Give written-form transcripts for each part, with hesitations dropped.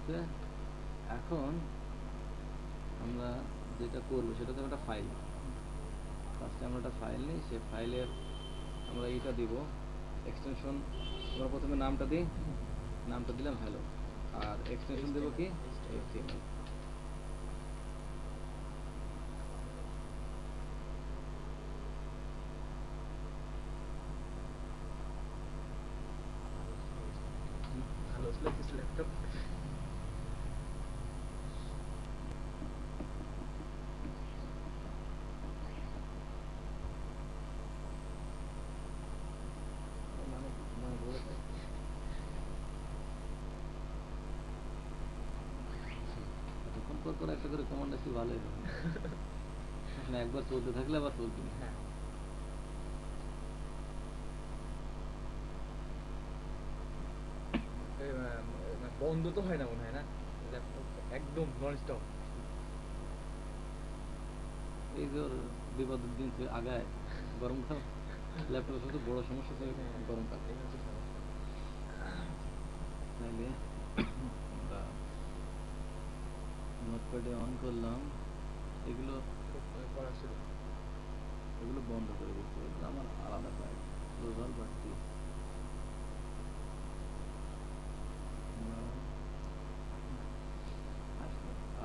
হচ্ছে এখন আমরা যেটা করবো সেটা তো একটা ফাইল। ফার্স্টে আমরা একটা ফাইল নিই, সে ফাইলের আমরা এইটা দিব এক্সটেনশন। আমরা প্রথমে নামটা দিই, নামটা দিলাম হ্যালো, আর এক্সটেনশন দেবো কি HTML। ল্যাপটপ তখন পর একটা করে কমান্ড আসলে ভালোই হবে, মানে একবার চলতে থাকলে আবার চলবে না। হ্যাঁ বন্ধ তো হয় না মনে হয় না ল্যাপটপ, একদম নন স্টপ। এই যে ওর বিপদের দিন আগায় গরমকাল, ল্যাপটপের সবচেয়ে বড় সমস্যা হচ্ছে গরমকাল। এই হচ্ছে সমস্যা। তাইলে আমরা নোটপ্যাডে অন করলাম, এগুলো করা ছিল এগুলো বন্ধ করে দিচ্ছি, এগুলো আমার আলাদা কাজ। রোজাল বাড়তি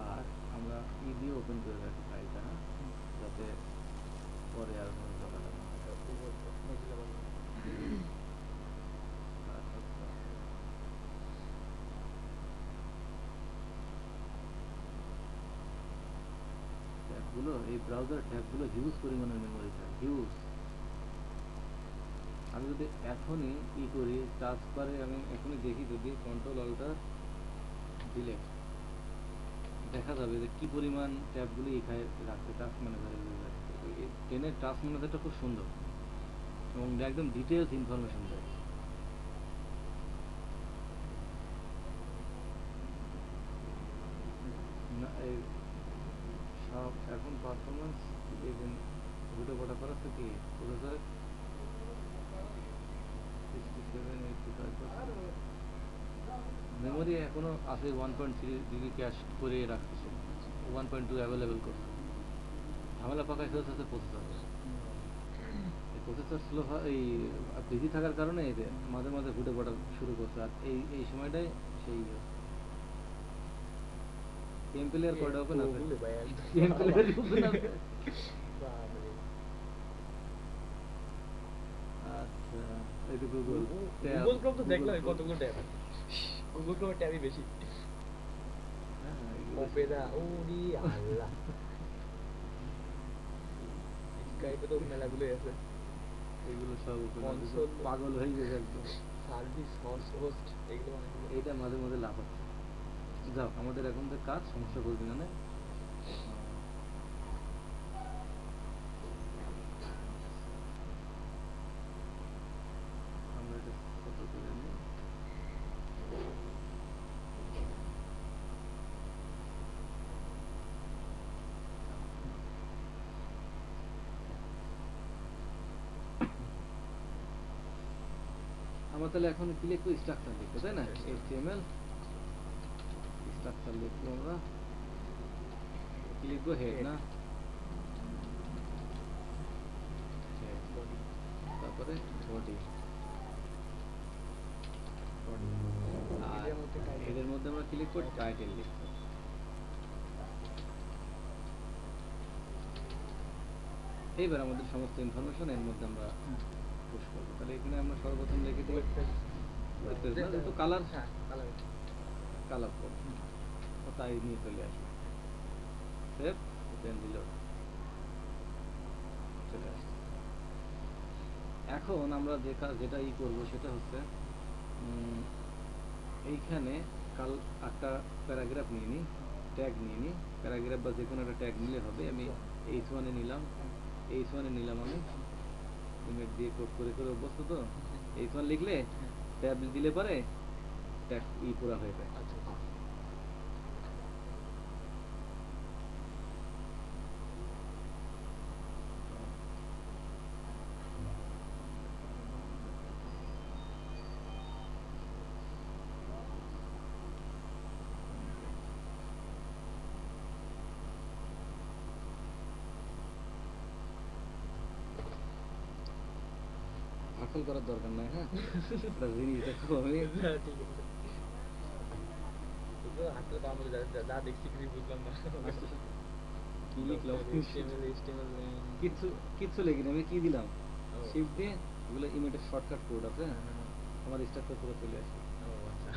আর আমরা ই দিয়ে ওপেন করে রাখি ফাইলটা, হ্যাঁ, যাতে পরে আর ঝামেলা না হয়। ট্যাবগুলো, এই ব্রাউজার ট্যাবগুলো হিউজ পরিমাণের মেমোরি চায়, হিউজ। আমি যদি এখনই ই করি টাচ বারে, আমি এখনই দেখি যদি কন্ট্রোল অল্টার ডিলেট, দেখা যাবে যে কি পরিমাণ ট্যাবগুলো এখানে রাখছে টাস্ক ম্যানেজারে। টেনের টাস্ক ম্যানেজারটা খুব সুন্দর এবং একদম ডিটেলস ইনফরমেশন দেয়। না এই সব এখন পারফরমেন্স দেখবেন দুটো বটা করাচ্ছে কি প্রসেসরে 67-85%। মেমোরি এখনো আছে 1.3 GB ক্যাশ করে রাখতেছে, 1.2 অ্যাভেলেবেল করছে। ঝামেলা পাকাইছে হচ্ছে প্রসেসর। এই প্রসেসর স্লো, এই বিজি থাকার কারণে এতে মাঝে মাঝে ফুটে পড়া শুরু করছে। আর এই সময়টাই সেই টেম্পেলের কয়টা ওপেন আছে, টেম্পেলের ওপেন আছে। আচ্ছা এই তো গুগল গুগল ক্রোম তো দেখলাম কতগুলো ট্যাব, গুগল ক্রোমের ট্যাবই বেশি। ওপেরা ওরে আল্লাহ, স্কাইপে তো মেলাগুলোই আছে। এগুলো সব কনসোল, পাগল হয়ে গেছে একদম। সার্ভিস হোস্ট এগুলো অনেকগুলো। এইটা মাঝে মাঝে লাভ হচ্ছে। যাও আমাদের এখন যে কাজ সমস্যা করবি না, না আমরা এটা ছোট করে নিই। আমরা তাহলে এখন কি লিখবো, স্ট্রাকচার লিখবো তাই না, HTML স্ট্রাকচার লিখবো। আমরা কি লিখবো, হেড না, তারপরে বডি। আর এদের মধ্যে আমরা কি লিখবো, টাইটেল লিখবো। এইবার আমাদের সমস্ত ইনফরমেশন এর মধ্যে আমরা পুশ করবো। তাহলে এখানে আমরা সর্বপ্রথম লিখে দিই তো কালার, কালার কোড, তাই নিয়ে চলে আসবে। সেভ, দেন রিলোড, চলে আসবে। এখন আমরা যেটা ই করবো সেটা হচ্ছে এইখানে কাল একটা প্যারাগ্রাফ নিয়ে নিই, ট্যাগ নিয়ে নিই, প্যারাগ্রাফ বা যে কোনো একটা ট্যাগ নিলে হবে। আমি H1 নিলাম, H1 নিলাম, আমি ইমেজ দিয়ে কোড করে করে অভ্যস্ত তো। H1 লিখলে ট্যাব দিলে পরে ট্যাগ ই পুরা হয়ে যায়। শাফল করার দরকার নাই, হ্যাঁ? একটা জিনিস দেখো আমি না, ঠিক আছে। তো হাতের পা মধ্যে যা দেখছি কিছু বুঝলাম না। কি লিখলাম HTML কিচ্ছু কিচ্ছু লিখিনি, আমি কি দিলাম ও। শিফট দিয়ে এগুলো ইমেটের শর্টকাট কোড আছে, হ্যাঁ, হ্যাঁ, হ্যাঁ। আমার স্ট্রাকচার পুরো চলে আসে। ও আচ্ছা।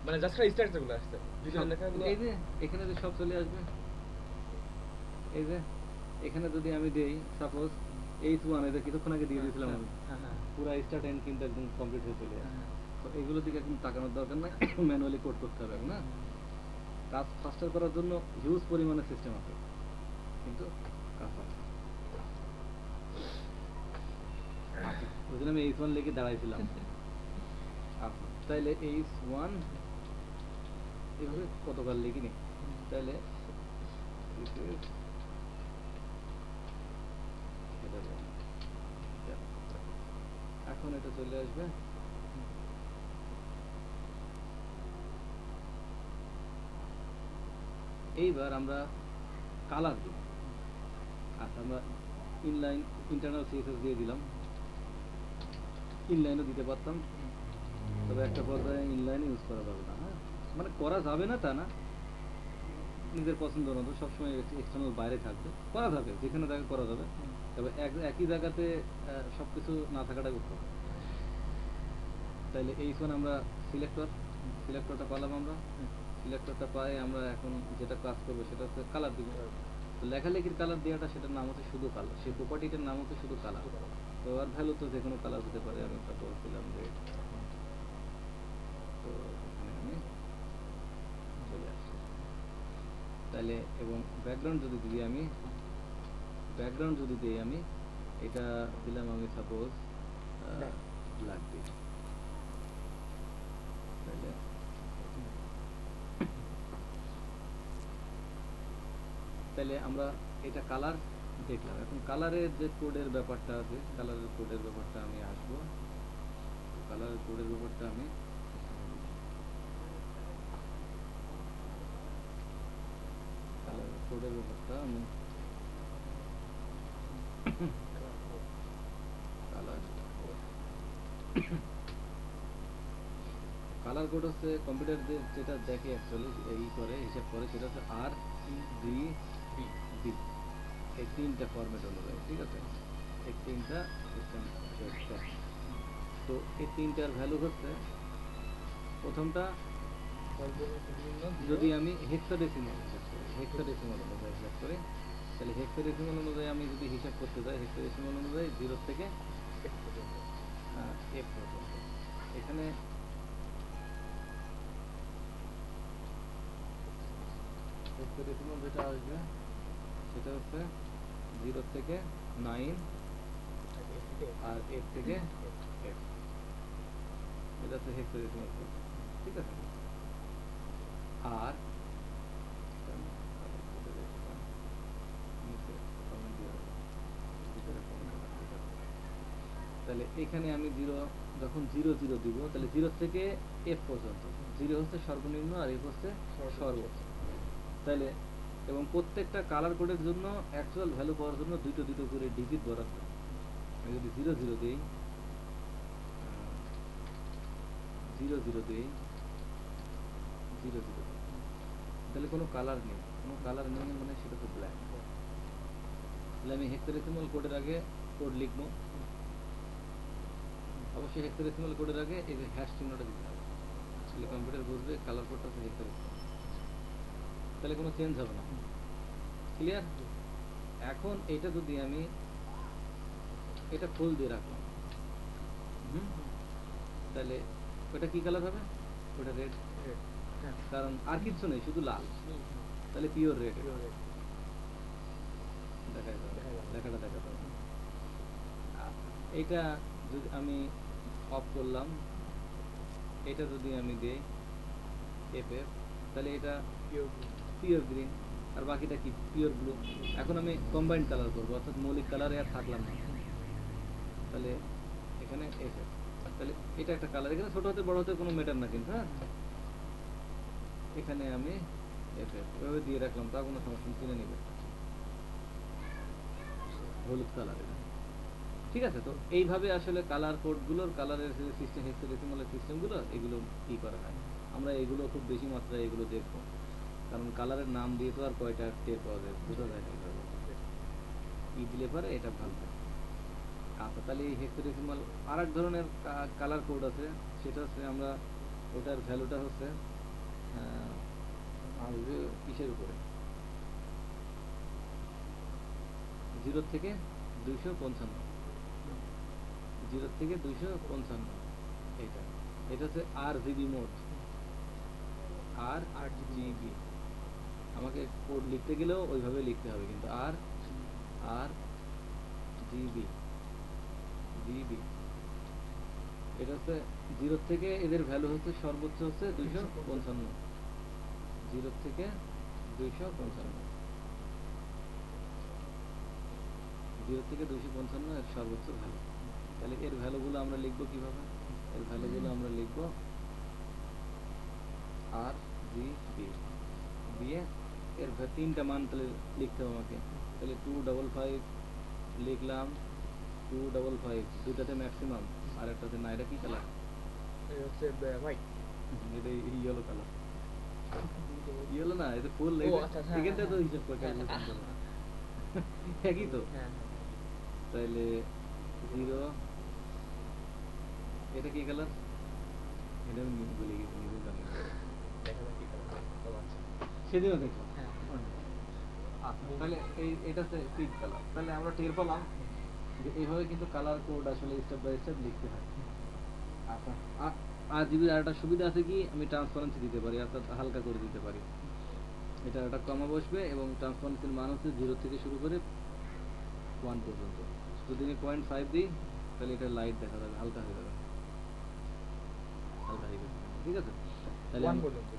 মানে জাস্ট খালি স্ট্রাকচার গুলো আসছে, ভিতরে সব- লেখাগুলো এই যে এখানে যে সব চলে আসবে, এই যে এখানে যদি আমি দেই সাপোজ H1, এটা কিছুক্ষণ আগে দিয়ে দিয়েছিলাম আমি, হ্যাঁ, হ্যাঁ, পুরো স্টার্ট এন্ড কিন্তু একদম কমপ্লিট হয়ে চলে আসে। হ্যাঁ। তো এগুলোর দিকে একদম তাকানোর দরকার নাই, ম্যানুয়ালি কোড করতে হবে না। কাজ ফাস্টার করার জন্য হিউজ পরিমাণে সিস্টেম আছে, কিন্তু কাজ ফাস্টার। ওই জন্য আমি H1 লিখে দাঁড়াইছিলাম। আচ্ছা, তাইলে H1 এভাবে কতবার লিখিনি, তাইলে this is এখন এটা চলে আসবে। এইবার আমরা কালার দিব। আচ্ছা, আমরা ইনলাইন ইন্টারনাল সিএসএস দিয়ে দিলাম, ইনলাইনও দিতে পারতাম, তবে একটা পর্যায়ে ইনলাইন ইউজ করা যাবে না, হ্যাঁ? মানে করা যাবে না তা না, নিজের পছন্দ মতো সবসময় এক্সটার্নাল বাইরে থাকবে, করা যাবে যেখানে তাকে করা যাবে, তবে একই জায়গাতে সব কিছু না থাকাটাই উত্তম। তাইলে H1 আমরা সিলেক্টরটা পালাম, আমরা সিলেক্টরটা পাই, আমরা এখন যেটা কাজ করবো সেটা হচ্ছে কালার দিব। তো লেখালেখির কালার দেওয়াটা, সেটার নাম হচ্ছে শুধু কালার, সেই প্রপার্টিটার নাম হচ্ছে শুধু কালার। তো আর ভ্যালু তো যে কোনো কালার হতে পারে, আমি সাপোজ দিলাম রেড। তো এখানে আমি চলে আসছি। তাহলে এবং ব্যাকগ্রাউন্ড যদি দিই আমি এটা দিলাম, আমি সাপোজ ব্ল্যাক দিই। তাহলে তাহলে আমরা এটা কালার দেখলাম। এখন কালারের যে কোডের ব্যাপারটা আছে, কালারের কোডের ব্যাপারটা আমি আসবো। কালারের কোডের ব্যাপারটা আমি কালারের কোডের ব্যাপারটা আমি কালার কোড হচ্ছে কম্পিউটার যেটা দেখে অ্যাকচুয়ালি এই করে হিসাব করে, সেটা হচ্ছে RGB এই তিনটা ফরম্যাট অনুযায়ী, ঠিক আছে? এই তিনটা সিস্টেম। তো এই তিনটার ভ্যালু হচ্ছে, প্রথমটা যদি আমি হেক্সাডেসিমাল অনুযায়ী হিসাব করি, তাহলে হেক্সাডেসিমাল অনুযায়ী আমি যদি হিসাব করতে যাই, হেক্সাডেসিমাল অনুযায়ী 0 থেকে F পর্যন্ত, এখানে হেক্সাডেসিমাল যেটা আসবে সেটা হচ্ছে 0 থেকে 9 আর F থেকে F, এটা হচ্ছে হেক্সাডেসিমাল, ঠিক আছে? আর তাহলে এখানে আমি যখন 0 দিব, তাহলে 0 থেকে F পর্যন্ত, 0 হচ্ছে সর্বনিম্ন আর F হচ্ছে সর্বোচ্চ। তাহলে এবং প্রত্যেকটা কালার কোডের জন্য অ্যাকচুয়াল ভ্যালু পাওয়ার জন্য দুটো করে ডিজিট বরাদ্দ। আমি যদি 0 দিই, 0 দিই, তাহলে কোনো কালার নেই, মানে সেটা তো ব্ল্যাক। তাহলে আমি হেক্সাডেসিমাল কোডের আগে কোড লিখবো, অবশ্যই হেক্সাডেসিমাল কোডের আগে এই যে হ্যাশ চিহ্নটা দিতে হবে, তাহলে কম্পিউটার বুঝবে কালার কোডটা হচ্ছে হেক্সাডেসিমাল, তাহলে কোনো চেঞ্জ হবে না। ক্লিয়ার? এখন এটা যদি আমি এটা ফুল দিয়ে রাখলাম, তাহলে ওটা কি কালার হবে? ওটা রেড, কারণ আর কিছু নেই, শুধু লাল, তাহলে পিওর রেড লেখাটা দেখা যাবে। এইটা যদি আমি অফ করলাম, এটা যদি আমি দিই FF, তাহলে এটা পিওর গ্রিন, আর বাকিটা কি পিওর ব্লু। এখন আমি কম্বাইন্ড কালার করবো, অর্থাৎ মৌলিক কালারে আর থাকলাম না, তাহলে এখানে FF, তাহলে এটা একটা কালার। এখানে ছোট হতে বড় হতে কোনো ম্যাটার না কিন্তু, হ্যাঁ? এখানে আমি FF এভাবে দিয়ে রাখলাম, তা কোনো সমস্যা, কিনে নিবে হলুদ কালার। এটা ঠিক আছে, তো এইভাবে আসলে কালার কোডগুলোর কালারের সিস্টেম হেক্সাডেসিমালের সিস্টেমগুলো এগুলো কি করা হয়। আমরা এগুলো খুব বেশি মাত্রায় এগুলো দেখবো, কারণ কালারের নাম দিয়ে তো আর কয়টা টের পাওয়া যায়, বোঝা যায় না এইভাবে। ই দিলে পরে এটা ভালো হয়। আচ্ছা, তাহলে এই হেক্সাডেসিমাল আর এক ধরনের কালার কোড আছে, সেটা হচ্ছে আমরা ওটার ভ্যালুটা হচ্ছে আসবে কিসের উপরে, 0 থেকে 255, 0 থেকে 255, এটা এটা হচ্ছে RGB মোড, RGB। আমাকে কোড লিখতে গেলেও ওইভাবে লিখতে হবে, কিন্তু RGB জিবি, এটা হচ্ছে 0 থেকে এদের ভ্যালু হচ্ছে সর্বোচ্চ হচ্ছে 255, 0 থেকে 255, 0 থেকে 255 এর সর্বোচ্চ ভ্যালু। তাহলে এর ভ্যালুগুলো আমরা লিখবো কিভাবে, এর ভ্যালুগুলো আমরা লিখবো RGB দিয়ে এর তিনটা মান তাহলে লিখতে হবে আমাকে। তাহলে 255 লিখলাম, 255 দুটাতে ম্যাক্সিমাম, আর একটাতে না। এটা কি কালার? এটা হচ্ছে হোয়াইট। এটা ইয়েলো কালার, ইয়েলো না, এটা ফুল। ও আচ্ছা, হ্যাঁ, এখানটা তো হ্যাঁ, হিসাব করে হ্যাঁ, ক্যালকুলেশন হ্যাঁ, করো, একই তো। হ্যাঁ, তাহলে 0, এটা কি কালার? এটা আমি বলে গেছি, নিজে জানি না। দেখা যাক কি করা যায়। ও আচ্ছা। সেদিনও দেখলাম। হ্যাঁ। আচ্ছা, তাহলে এটা হচ্ছে পিঙ্ক কালার। তাহলে আমরা টের পেলাম যে এইভাবে কিন্তু কালার কোড আসলে স্টেপ বাই স্টেপ লিখতে হয়। আচ্ছা, RGB আর একটা সুবিধা আছে কি, আমি ট্রান্সপারেন্সি দিতে পারি, অর্থাৎ হালকা করে দিতে পারি। এটা একটা কমা বসবে এবং ট্রান্সপারেন্সির মান হচ্ছে 0 থেকে শুরু করে 1 পর্যন্ত। যদি আমি 0.5 দিই তাহলে এটা লাইট দেখা যাবে, হালকা হয়ে যাবে, হালকা হয়ে গেছে, ঠিক আছে। তাহলে 1 পর্যন্ত,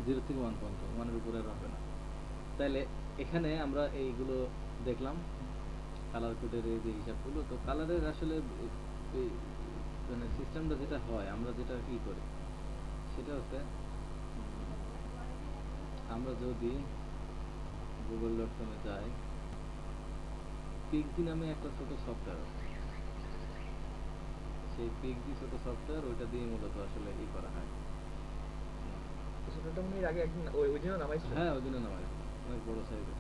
0 থেকে 1 পর্যন্ত, 1 এর উপরে আর হবে না। তাহলে এখানে আমরা এইগুলো দেখলাম কালার কোডের এই যে হিসাবগুলো। তো কালারের আসলে মানে সিস্টেমটা যেটা হয়, আমরা যেটা কি করি সেটা হচ্ছে আমরা যদি google.com-এ যাই, পিক্সি নামে একটা ছোট সফটওয়্যার আছে, সেই পিক্সি ছোট সফটওয়্যার, ওইটা দিয়ে মূলত আসলে ই করা হয়। সেটা মনে হয় এর আগে একদিন ওই দিনও নামাইছিল। হ্যাঁ, ওই জন্য নামাই অনেক বড় সাইজের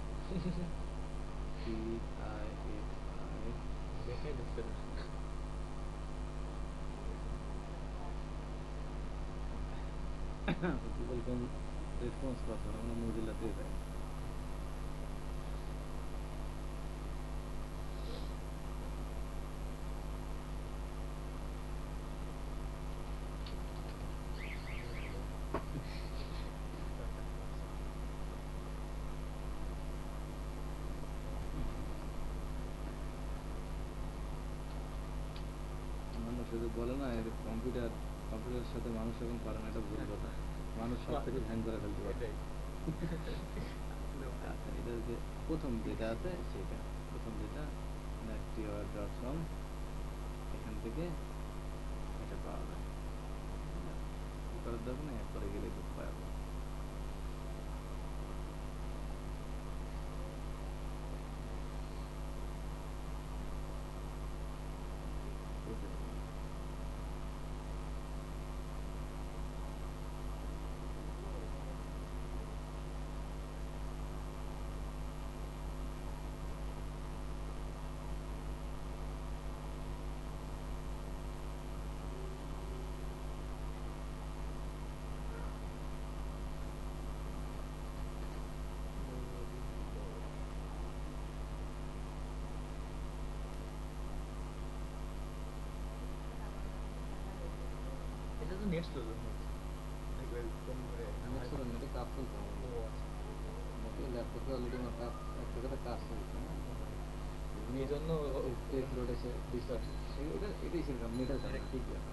PIXI। দেখে বুঝতে পারছি। গুগল কোন রেসপন্স পাচ্ছে না, মানে মোজিলাতেই দেয়। মানুষ যদি বলে না কম্পিউটারের সাথে মানুষ এখন পারে না, এটা ভুল কথা। মানুষ সব কিছু হ্যাং করে ফেলতে পারে। এটাই। আচ্ছা, এটা যে প্রথম যেটা আছে সেটা, প্রথম যেটা nextwr.com, এখান থেকে এটা পাওয়া যায়। কি করার দরকার নেই, একবারে গেলে খুব পাওয়া যায়। এটা তো নেট স্লো আমার ছিল নেটে কাজ চলছে আমার। ও আচ্ছা। ল্যাপটপে অলরেডি আমার কাজ একটা কথা কাজ চলছে না, এই জন্য পেজ লোড এসে ডিস্টার্ব। এটাই সেরকম নেটের কারণে, ঠিকই আছে।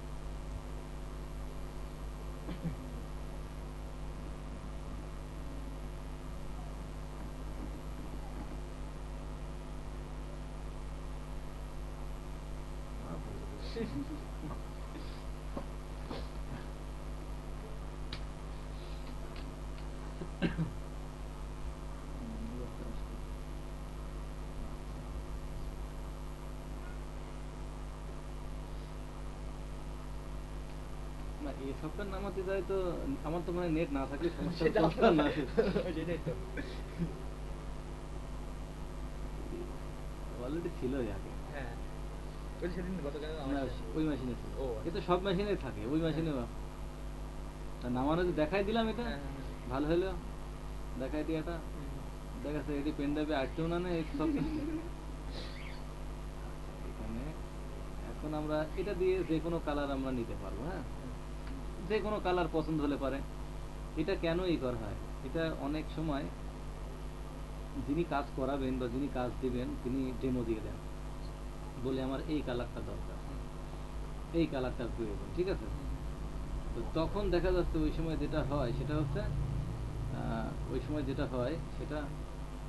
এই সফটওয়্যার নামাতে যায় তো আমার তো মানে নেট না থাকলে সমস্যা সেটা সফটওয়্যার না সেটাই তো। অলরেডি ছিলই আগে হ্যাঁ। ওই সেদিন গতকাল না, আমার সাথে- ওই মেশিনে ছিল ও, কিন্তু সব মেশিনেই থাকে ওই মেশিনে নামানো যে দেখাই দিলাম এটা হ্যাঁ, হ্যাঁ, হ্যাঁ। ভালো হলো দেখাই দিয়ে এটা দেখাচ্ছে এটি পেন ড্রাইভে আসতেও না এই সব এখানে এখন আমরা এটা দিয়ে যে কোনো কালার আমরা নিতে পারবো, হ্যাঁ যে কোনো কালার পছন্দ হলে পারে। এটা কেনই করা হয়, এটা অনেক সময় যিনি কাজ করাবেন বা যিনি কাজ দিবেন তিনি ডেমো দিয়ে দেন, বলে আমার এই কালারটা দরকার, এই কালারটার প্রয়োজন, ঠিক আছে। তো তখন দেখা যাচ্ছে ওই সময় যেটা হয় সেটা হচ্ছে ওই সময় যেটা হয় সেটা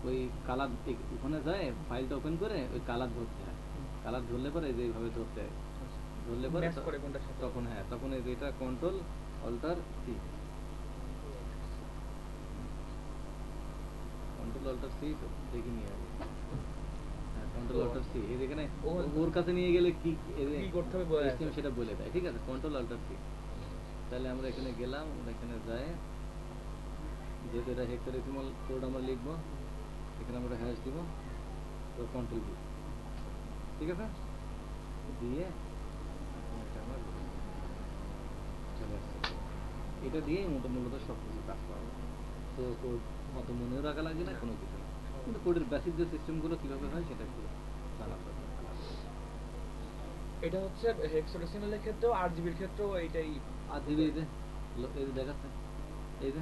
ওই কালার ওখানে যায় ফাইলটা ওপেন করে ওই কালার ধরতে হয়, কালার ধরলে পরে যেভাবে ধরতে হয় ধরলে পরে Match করে কোনটার সাথে। তখন হ্যাঁ তখন এই যে এটা control alt C, control alt C দেখে নিয়ে আগে, হ্যাঁ কন্ট্রোল অল্টার সি এই যেখানে ওর কাছে নিয়ে গেলে কি কি করতে হবে বলে HTML সেটা বলে দেয়, ঠিক আছে। কন্ট্রোল অল্টার সি, তাহলে আমরা এখানে গেলাম, আমরা এখানে যাই, যেহেতু এটা হেক্সাডেসিমাল কোড আমরা লিখবো, এখানে আমরা হ্যাশ দিব, তো কন্ট্রোল ভি, ঠিক আছে, দিয়ে এটা আমরা লিখে দিলাম। চলে আসছে। এটা দিয়েই মূলত সব কিছু কাজ করা যায়। তো কোড অত মনেও রাখা লাগবে না, কোনো কিছু না, কিন্তু কোডের বেসিক যে সিস্টেমগুলো কীভাবে হয় সেটা একটু জানা দরকার। এটা হচ্ছে হেক্সাডেসিমালের ক্ষেত্রেও 8 জিবির ক্ষেত্রেও এইটাই। আর দিবি এই যে এই যে দেখাচ্ছে, এই যে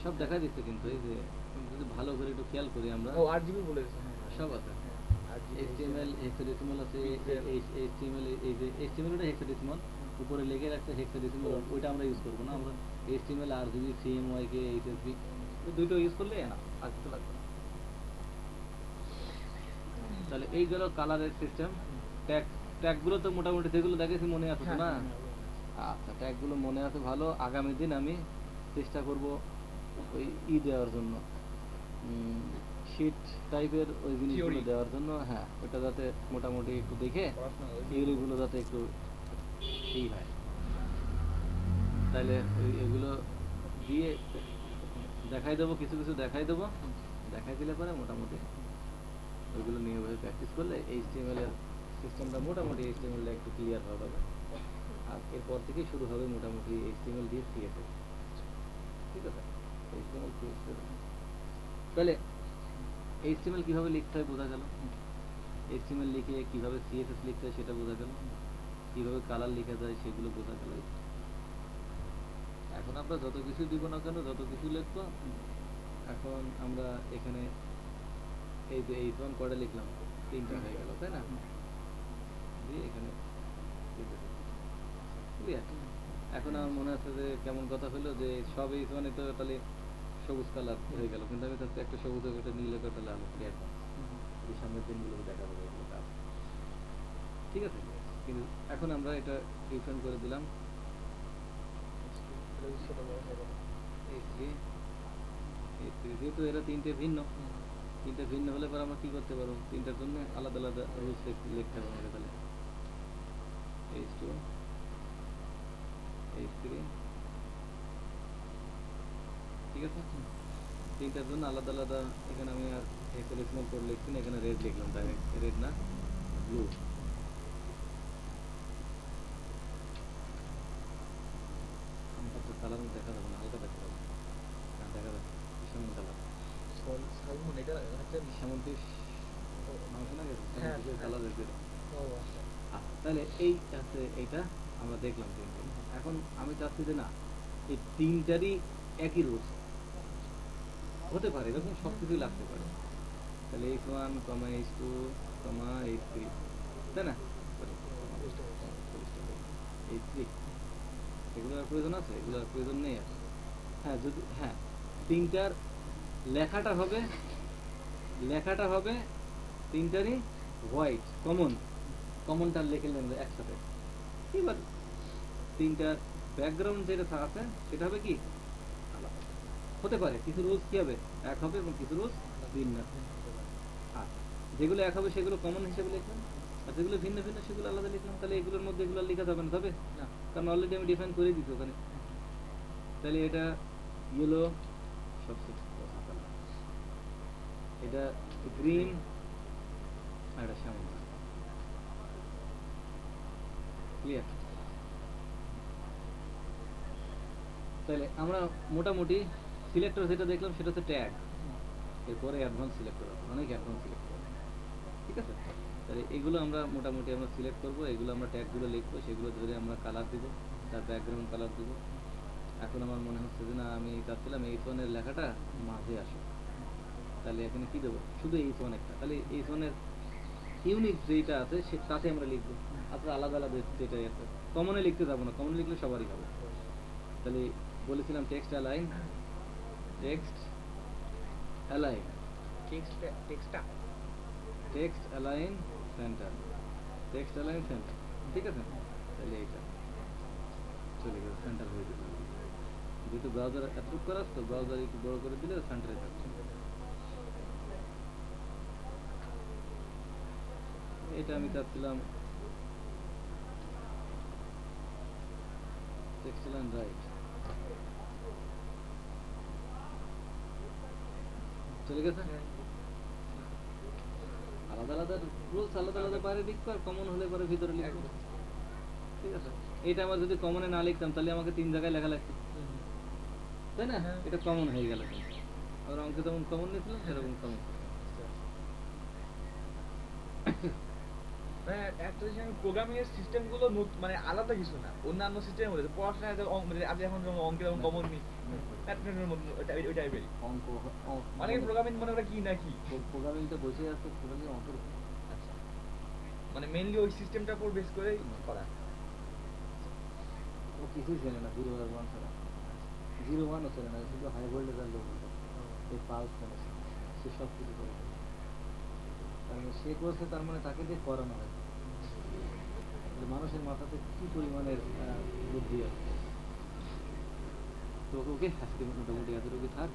সব দেখা দিচ্ছে, কিন্তু এই যে যদি ভালো করে একটু খেয়াল করি আমরা, ও 8 জিবি বলে দিয়েছে, হ্যাঁ সব আছে। হ্যাঁ, 8 GB HTML হেক্সাডেসিমাল আছে, Pixel। HTML এই যে HTML ওটা হেক্সাডেসিমাল, উপরে লেগে রাখছে হেক্সাডেসিমাল, ওইটা আমরা ইউজ করবো না, আমরা HTML RGB CMYK HSB ওই দুটো ইউজ করলে না আর কিছু লাগবে না। তাহলে এই গেল কালারের সিস্টেম। ট্যাগগুলো তো মোটামুটি যেগুলো দেখেছি মনে আছে তো হ্যাঁ, না? হ্যাঁ, হ্যাঁ। আচ্ছা, ট্যাগগুলো মনে আছে ভালো। আগামী দিন আমি চেষ্টা করব ওই দেওয়ার জন্য, শীট টাইপের ওই জিনিসগুলো Theory। দেওয়ার জন্য, হ্যাঁ ওটা যাতে মোটামুটি একটু দেখে পড়াশোনা ওই থিওরিগুলো যাতে একটু এই হয়, তাহলে এগুলো দিয়ে দেখাই দেবো, কিছু কিছু দেখাই দেবো, দেখাই দিলে পরে মোটামুটি ওইগুলো নিয়ে ওইভাবে প্র্যাকটিস করলে HTML এর সিস্টেমটা মোটামুটি HTML একটু ক্লিয়ার হয়ে যাবে। আর এরপর থেকেই শুরু হবে মোটামুটি HTML দিয়ে CSS, ঠিক আছে। HTML CSS, তাহলে HTML কিভাবে লিখতে হয় বোঝা গেল, HTML লিখে কিভাবে CSS লিখতে হয় সেটা বোঝা গেল, কিভাবে কালার লেখা যায় সেগুলো বোঝা গেল। এখন আমরা যত কিছু দিব না কেন, যত কিছু লিখবো, এখন আমরা এখানে এই যে H1 কোডে লিখলাম, 3টা হয়ে গেল, তাই না? দিয়ে এখানে ক্লিয়ার। এখন আমার মনে আছে যে কেমন কথা হলো যে সব H1 তো তাহলে সবুজ কালার হয়ে গেল, কিন্তু আমি চাচ্ছি একটা সবুজ একটা নীল একটা লাল ক্লিয়ার, এই সামনের দিনগুলো দেখা যাবে এগুলো কাজ, ঠিক আছে। কিন্তু এখন আমরা এটা ডিফারেন্ট করে দিলাম ছোট বড় হয়ে যাবে। H3, যেহেতু এরা তিনটে ভিন্ন হলে পরে আমরা কি করতে পারবো, তিনটার জন্য আলাদা আলাদা রুলস লিখতে হবে আমাকে। তাহলে H2 H3, ঠিক আছে, তিনটার জন্য আলাদা আলাদা। এখানে আমি আর হেক্সাডেসিমাল কোড লিখছি না, এখানে রেড লিখলাম, ডাইরেক্ট রেড না ব্লু, কালার দেখা যাবে না, হালকা দেখা যাবে, হ্যাঁ দেখা যাচ্ছে সেমন কালার, সালমন এটা হচ্ছে সেমন পিস মাংস না গেছে হ্যাঁ, কালার হ্যাঁ। দেখবে। ও আচ্ছা। আচ্ছা, তাহলে এই আছে, এইটা আমরা দেখলাম তিনটে। এখন আমি চাচ্ছি যে না, এই তিনটারই একই রুলস হতে পারে, এরকম সব কিছুই লাগতে পারে। তাহলে H1, H2, H3, তাই না? H3 এগুলো আর প্রয়োজন আছে, এগুলো আর প্রয়োজন নেই আর। হ্যাঁ যদি হ্যাঁ তিনটার লেখাটা হবে তিনটারই হোয়াইট কমনটা লিখে নেন একসাথে। এবার তিনটার ব্যাকগ্রাউন্ড যেটা আছে সেটা হবে কি আলাদা হতে পারে, কিছু রুলস কি হবে এক হবে এবং কিছু রুলস ভিন্ন। আর যেগুলো এক হবে সেগুলো কমন হিসেবে লিখবেন, আর যেগুলো ভিন্ন ভিন্ন সেগুলো আলাদা লিখলাম, তাহলে এগুলোর মধ্যে এগুলো আর লেখা যাবে না, তবে না কারণ অলরেডি আমি ডিফাইন করে দিচ্ছি ওখানে। তাহলে এটা ইয়েলো সবচেয়ে কালার, এটা গ্রিন, আর এটা শ্যামল। ক্লিয়ার? তাহলে আমরা মোটামুটি সিলেক্টর যেটা দেখলাম সেটা হচ্ছে ট্যাগ, এরপরে অ্যাডভান্স সিলেক্টর আছে, অনেক অ্যাডভান্স সিলেক্টর, ঠিক আছে? তাহলে এগুলো আমরা মোটামুটি আমরা সিলেক্ট করবো, এগুলো আমরা ট্যাগগুলো লিখবো, সেগুলো ধরে আমরা কালার দিব, তার ব্যাকগ্রাউন্ড কালার দিব। এখন আমার মনে হচ্ছে যে না, আমি চাচ্ছিলাম H1 এর লেখাটা মাঝে আসে, তাহলে এখানে কি দেবো, শুধু H1 একটা, তাহলে H1 এর ইউনিক যেটা আছে তাতে আমরা লিখবো, আপনার আলাদা আলাদা যেটা আছে কমনে লিখতে যাবো না, কমনে লিখলে সবারই হবে। তাহলে বলেছিলাম টেক্সট অ্যালাইন, টেক্সট অ্যালাইন, টেক্সটটা text align center, text align center, ঠিক আছে? তাহলে এইটা চলে গেল, সেন্টার হয়ে গেল। যেহেতু ব্রাউজার অ্যাপ্রুভ করা আছে তো ব্রাউজার একটু বড় করে দিলে সেন্টারে থাকছে। এটা আমি চাচ্ছিলাম টেক্সট অ্যালাইন রাইট, চলে গেছে। আলাদা আলাদা রুলস, আলাদা আলাদা বাইরে লিখবো, আর কমন হলে পরে ভিতরে লিখবো, ঠিক আছে? এটা আমার যদি কমনে না লিখতাম তাহলে আমাকে 3 জায়গায় লেখা লাগতো, তাই না? হ্যাঁ। এটা কমন হয়ে গেল, আর অঙ্কে যেমন কমন নিয়েছিলাম সেরকম কমন। মানে একটা জিনিস, আমি প্রোগ্রামিং এর সিস্টেম গুলো মানে আলাদা কিছু না অন্যান্য সিস্টেমের মধ্যে। পড়াশোনায় মানে আপনি এখন যেমন অঙ্কে যেমন কমন নি, প্যাটার্নের মধ্যে ওই টাইপেরই। অঙ্ক অনেকে প্রোগ্রামিং মনে করে কি নাকি, প্রোগ্রামিংটা বসে আছে টোটালি অঙ্কের উপর। আচ্ছা মানে মেইনলি ওই সিস্টেমটার উপর বেস করেই করা। ও কিছুই চেনে না, 0 আর 1 ছাড়া, 0 1 ও চেনে না, শুধু হাই ভোল্টেজ আর লো ভোল্টেজ, এই পালস চেনে, সে সব কিছু করে ফেলে। তার মানে সে করছে, তার মানে তাকে দিয়ে করানো হয়। যে মানুষের মাথাতে কি পরিমাণের বুদ্ধি আছে। তো ওকে আজকে মোটামুটি এতটুকু থাক।